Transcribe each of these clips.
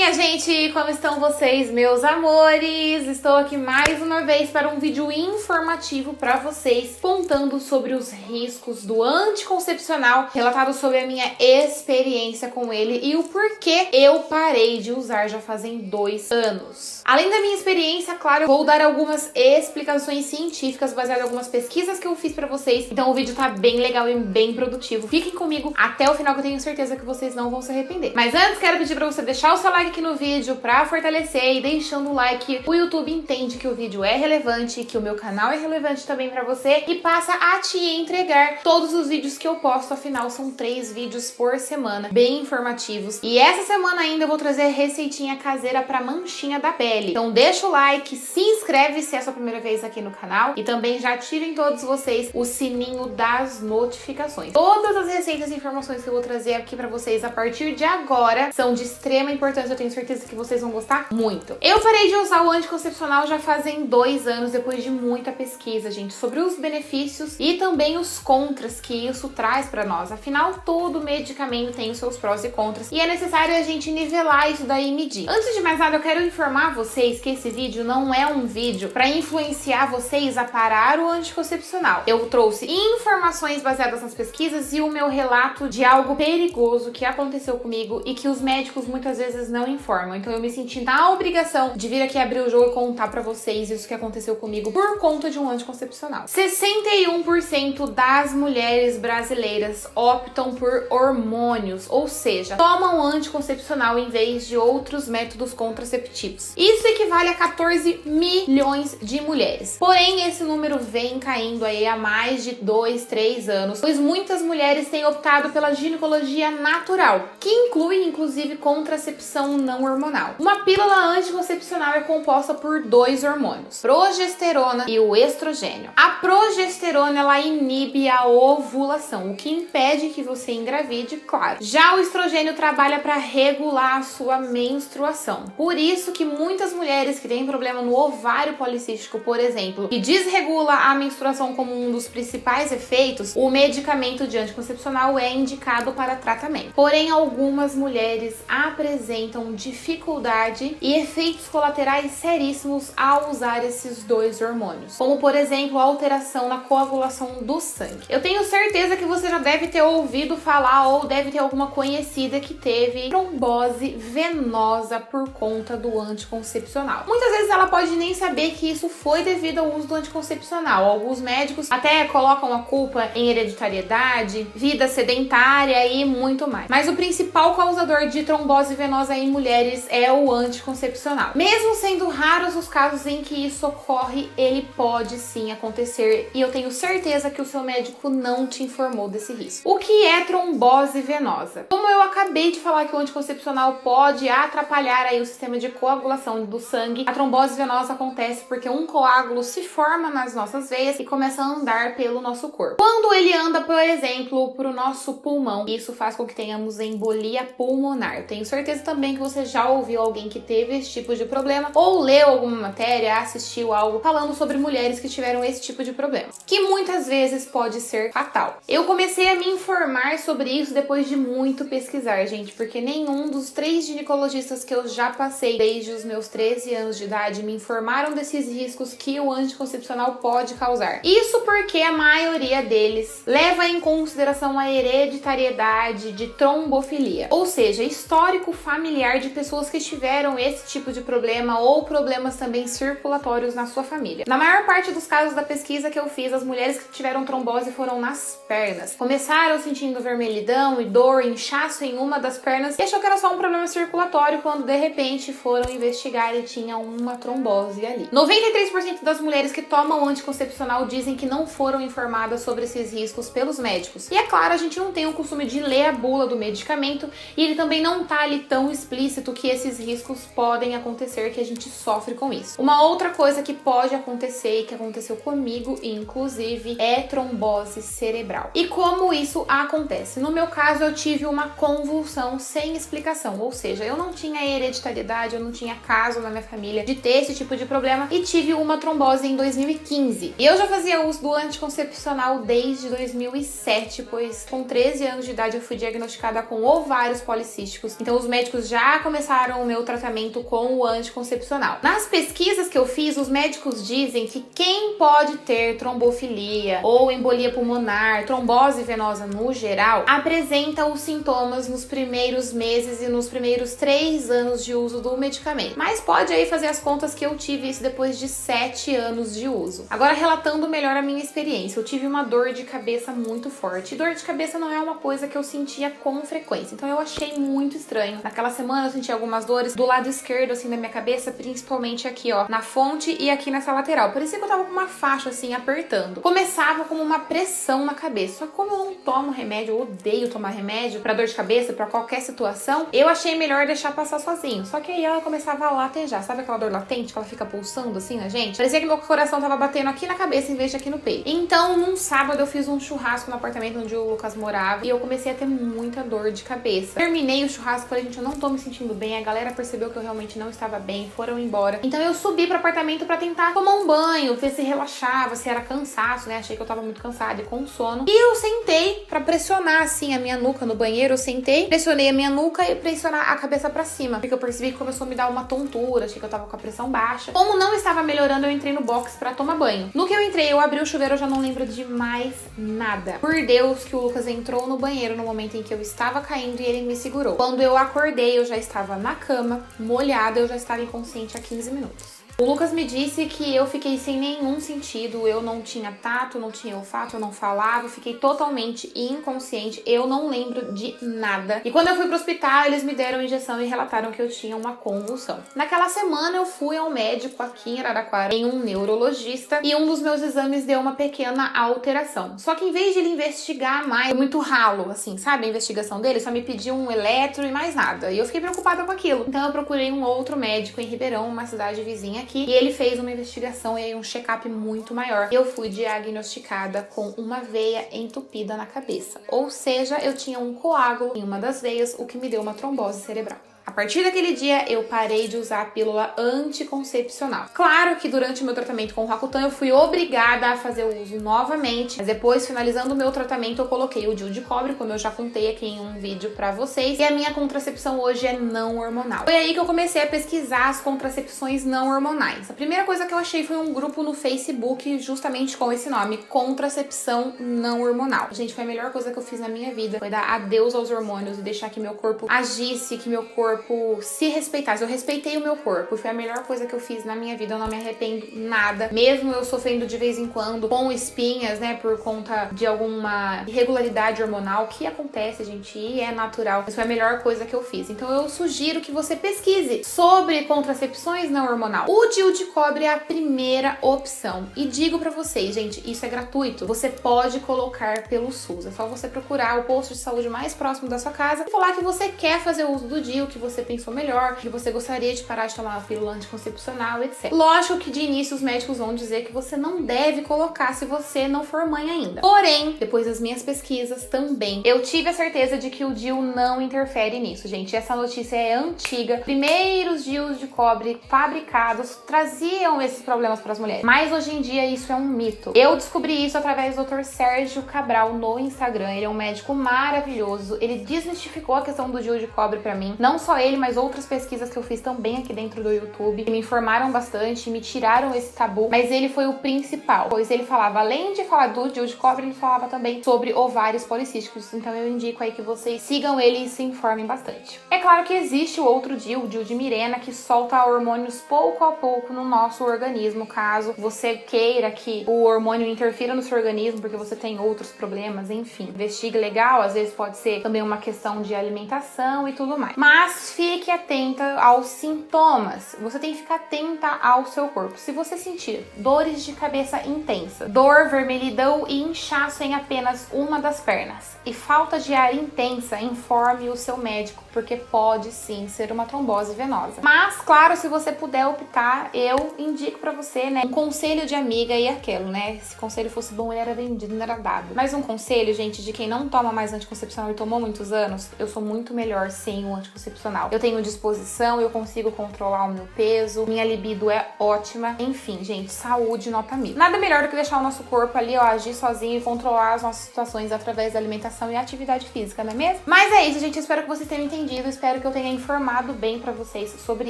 minha gente, como estão vocês, meus amores? Estou aqui mais uma vez para um vídeo informativo para vocês, contando sobre os riscos do anticoncepcional, relatado sobre a minha experiência com ele e o porquê eu parei de usar já fazem 2 anos. Além da minha experiência, claro, vou dar algumas explicações científicas baseadas em algumas pesquisas que eu fiz para vocês, então o vídeo tá bem legal e bem produtivo. Fiquem comigo até o final que eu tenho certeza que vocês não vão se arrepender. Mas antes, quero pedir para você deixar o seu like aqui no vídeo para fortalecer, e deixando o like, o YouTube entende que o vídeo é relevante, que o meu canal é relevante também para você e passa a te entregar todos os vídeos que eu posto, afinal são 3 vídeos por semana, bem informativos. E essa semana ainda eu vou trazer receitinha caseira para manchinha da pele. Então deixa o like, se inscreve se é a sua primeira vez aqui no canal e também já ativem todos vocês o sininho das notificações. Todas as receitas e informações que eu vou trazer aqui para vocês a partir de agora são de extrema importância, eu tenho certeza que vocês vão gostar muito. Eu parei de usar o anticoncepcional já fazem 2 anos, depois de muita pesquisa, gente, sobre os benefícios e também os contras que isso traz para nós. Afinal, todo medicamento tem os seus prós e contras e é necessário a gente nivelar isso daí e medir. Antes de mais nada, eu quero informar vocês que esse vídeo não é um vídeo para influenciar vocês a parar o anticoncepcional. Eu trouxe informações baseadas nas pesquisas e o meu relato de algo perigoso que aconteceu comigo e que os médicos muitas vezes não informam. Então eu me senti na obrigação de vir aqui abrir o jogo e contar pra vocês isso que aconteceu comigo por conta de um anticoncepcional. 61% das mulheres brasileiras optam por hormônios, ou seja, tomam anticoncepcional em vez de outros métodos contraceptivos. Isso equivale a 14 milhões de mulheres. Porém, esse número vem caindo aí há mais de 2, 3 anos, pois muitas mulheres têm optado pela ginecologia natural, que inclui inclusive contracepção não hormonal. Uma pílula anticoncepcional é composta por 2 hormônios, progesterona e o estrogênio. A progesterona, ela inibe a ovulação, o que impede que você engravide, claro. Já o estrogênio trabalha para regular a sua menstruação. Por isso que muitas mulheres que têm problema no ovário policístico, por exemplo, que desregula a menstruação como um dos principais efeitos, o medicamento de anticoncepcional é indicado para tratamento. Porém, algumas mulheres apresentam dificuldade e efeitos colaterais seríssimos ao usar esses 2 hormônios, como por exemplo a alteração na coagulação do sangue. Eu tenho certeza que você já deve ter ouvido falar ou deve ter alguma conhecida que teve trombose venosa por conta do anticoncepcional. Muitas vezes ela pode nem saber que isso foi devido ao uso do anticoncepcional. Alguns médicos até colocam a culpa em hereditariedade, vida sedentária e muito mais. Mas o principal causador de trombose venosa em mulheres é o anticoncepcional. Mesmo sendo raros os casos em que isso ocorre, ele pode sim acontecer e eu tenho certeza que o seu médico não te informou desse risco. O que é trombose venosa? Como eu acabei de falar que o anticoncepcional pode atrapalhar aí o sistema de coagulação do sangue, a trombose venosa acontece porque um coágulo se forma nas nossas veias e começa a andar pelo nosso corpo. Quando ele anda, por exemplo, para o nosso pulmão, isso faz com que tenhamos embolia pulmonar. Eu tenho certeza também que você já ouviu alguém que teve esse tipo de problema ou leu alguma matéria, assistiu algo falando sobre mulheres que tiveram esse tipo de problema, que muitas vezes pode ser fatal. Eu comecei a me informar sobre isso depois de muito pesquisar, gente, porque nenhum dos 3 ginecologistas que eu já passei desde os meus 13 anos de idade me informaram desses riscos que o anticoncepcional pode causar. Isso porque a maioria deles leva em consideração a hereditariedade de trombofilia, ou seja, histórico familiar de pessoas que tiveram esse tipo de problema ou problemas também circulatórios na sua família. Na maior parte dos casos da pesquisa que eu fiz, as mulheres que tiveram trombose foram nas pernas. Começaram sentindo vermelhidão e dor, inchaço em uma das pernas e achou que era só um problema circulatório quando de repente foram investigar e tinha uma trombose ali. 93% das mulheres que tomam anticoncepcional dizem que não foram informadas sobre esses riscos pelos médicos. E é claro, a gente não tem o costume de ler a bula do medicamento e ele também não tá ali tão explícito que esses riscos podem acontecer, que a gente sofre com isso. Uma outra coisa que pode acontecer e que aconteceu comigo, inclusive, é trombose cerebral. E como isso acontece? No meu caso, eu tive uma convulsão sem explicação, ou seja, eu não tinha hereditariedade, eu não tinha caso na minha família de ter esse tipo de problema e tive uma trombose em 2015. E eu já fazia uso do anticoncepcional desde 2007, pois com 13 anos de idade eu fui diagnosticada com ovários policísticos. Então os médicos já já começaram o meu tratamento com o anticoncepcional. Nas pesquisas que eu fiz, os médicos dizem que quem pode ter trombofilia ou embolia pulmonar, trombose venosa no geral, apresenta os sintomas nos primeiros meses e nos primeiros 3 anos de uso do medicamento. Mas pode aí fazer as contas que eu tive isso depois de 7 anos de uso. Agora, relatando melhor a minha experiência, eu tive uma dor de cabeça muito forte. E dor de cabeça não é uma coisa que eu sentia com frequência, então eu achei muito estranho. Naquela semana eu senti algumas dores do lado esquerdo, assim, da minha cabeça, principalmente aqui, ó, na fonte e aqui nessa lateral. Parecia que eu tava com uma faixa, assim, apertando. Começava como uma pressão na cabeça. Só que como eu não tomo remédio, eu odeio tomar remédio pra dor de cabeça, pra qualquer situação, eu achei melhor deixar passar sozinho. Só que aí ela começava a latejar. Sabe aquela dor latente que ela fica pulsando assim na gente? Parecia que meu coração tava batendo aqui na cabeça em vez de aqui no peito. Então, num sábado eu fiz um churrasco no apartamento onde o Lucas morava e eu comecei a ter muita dor de cabeça. Terminei o churrasco, falei, gente, eu não tô me sentindo bem. A galera percebeu que eu realmente não estava bem, foram embora. Então eu subi pro apartamento pra tentar tomar um banho, ver se relaxava, se era cansaço, né? Achei que eu tava muito cansada e com sono. E eu sentei pra pressionar, assim, a minha nuca no banheiro. Eu sentei, pressionei a minha nuca e pressionar a cabeça pra cima. Porque eu percebi que começou a me dar uma tontura, achei que eu tava com a pressão baixa. Como não estava melhorando, eu entrei no box pra tomar banho. No que eu entrei, eu abri o chuveiro, eu já não lembro de mais nada. Por Deus que o Lucas entrou no banheiro no momento em que eu estava caindo e ele me segurou. Quando eu acordei, eu já estava na cama, molhada, eu já estava inconsciente há 15 minutos. O Lucas me disse que eu fiquei sem nenhum sentido, eu não tinha tato, não tinha olfato, eu não falava, fiquei totalmente inconsciente, eu não lembro de nada. E quando eu fui pro hospital, eles me deram injeção e relataram que eu tinha uma convulsão. Naquela semana eu fui ao médico aqui em Araraquara, em um neurologista, e um dos meus exames deu uma pequena alteração. Só que em vez de ele investigar mais, foi muito ralo, assim, sabe? A investigação dele só me pediu um eletro e mais nada. E eu fiquei preocupada com aquilo. Então eu procurei um outro médico em Ribeirão, uma cidade vizinha aqui, e ele fez uma investigação e aí um check-up muito maior. Eu fui diagnosticada com uma veia entupida na cabeça. Ou seja, eu tinha um coágulo em uma das veias, o que me deu uma trombose cerebral. A partir daquele dia, eu parei de usar a pílula anticoncepcional. Claro que durante o meu tratamento com o Rakutan, eu fui obrigada a fazer o uso novamente, mas depois, finalizando o meu tratamento, eu coloquei o DIU de cobre, como eu já contei aqui em um vídeo pra vocês, e a minha contracepção hoje é não hormonal. Foi aí que eu comecei a pesquisar as contracepções não hormonais. A primeira coisa que eu achei foi um grupo no Facebook, justamente com esse nome, Contracepção Não Hormonal. Gente, foi a melhor coisa que eu fiz na minha vida, foi dar adeus aos hormônios e deixar que meu corpo agisse, que meu corpo se respeitasse. Eu respeitei o meu corpo, foi a melhor coisa que eu fiz na minha vida, eu não me arrependo nada, mesmo eu sofrendo de vez em quando com espinhas, né, por conta de alguma irregularidade hormonal, que acontece, gente, e é natural, mas foi a melhor coisa que eu fiz. Então eu sugiro que você pesquise sobre contracepções não hormonal. O DIU de cobre é a primeira opção, e digo pra vocês, gente, isso é gratuito, você pode colocar pelo SUS, é só você procurar o posto de saúde mais próximo da sua casa e falar que você quer fazer uso do DIU, que você pensou melhor, que você gostaria de parar de tomar a pílula anticoncepcional, etc. Lógico que de início os médicos vão dizer que você não deve colocar se você não for mãe ainda. Porém, depois das minhas pesquisas também, eu tive a certeza de que o DIU não interfere nisso, gente. Essa notícia é antiga. Primeiros DIUs de cobre fabricados traziam esses problemas para as mulheres, mas hoje em dia isso é um mito. Eu descobri isso através do Dr. Sérgio Cabral no Instagram. Ele é um médico maravilhoso. Ele desmistificou a questão do DIU de cobre para mim. Não só ele, mas outras pesquisas que eu fiz também aqui dentro do YouTube, que me informaram bastante, me tiraram esse tabu, mas ele foi o principal, pois ele falava, além de falar do DIU de cobre, ele falava também sobre ovários policísticos, então eu indico aí que vocês sigam ele e se informem bastante. É claro que existe o outro DIU, o DIU de Mirena, que solta hormônios pouco a pouco no nosso organismo, caso você queira que o hormônio interfira no seu organismo, porque você tem outros problemas, enfim. Investigue legal, às vezes pode ser também uma questão de alimentação e tudo mais. Mas fique atenta aos sintomas. Você tem que ficar atenta ao seu corpo. Se você sentir dores de cabeça intensa, dor, vermelhidão e inchaço em apenas uma das pernas e falta de ar intensa, informe o seu médico, porque pode sim ser uma trombose venosa. Mas, claro, se você puder optar, eu indico pra você, né, um conselho de amiga e aquilo, né? Se conselho fosse bom, ele era vendido, não era dado. Mas um conselho, gente, de quem não toma mais anticoncepcional e tomou muitos anos, eu sou muito melhor sem o anticoncepcional. anticoncepcional. Eu tenho disposição, eu consigo controlar o meu peso, minha libido é ótima. Enfim, gente, saúde nota 1000. Nada melhor do que deixar o nosso corpo ali, ó, agir sozinho e controlar as nossas situações através da alimentação e atividade física, não é mesmo? Mas é isso, gente. Espero que vocês tenham entendido. Espero que eu tenha informado bem pra vocês sobre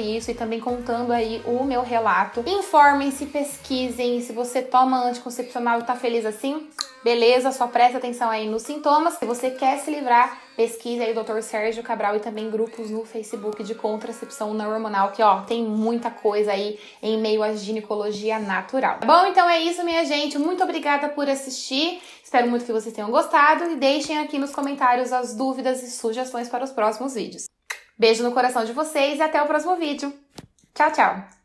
isso e também contando aí o meu relato. Informem-se, pesquisem. Se você toma anticoncepcional e tá feliz assim, beleza, só presta atenção aí nos sintomas. Se você quer se livrar, pesquise aí o Dr. Sérgio Cabral e também grupos no Facebook de contracepção não hormonal, que ó, tem muita coisa aí em meio à ginecologia natural. Bom, então é isso, minha gente. Muito obrigada por assistir. Espero muito que vocês tenham gostado e deixem aqui nos comentários as dúvidas e sugestões para os próximos vídeos. Beijo no coração de vocês e até o próximo vídeo. Tchau, tchau!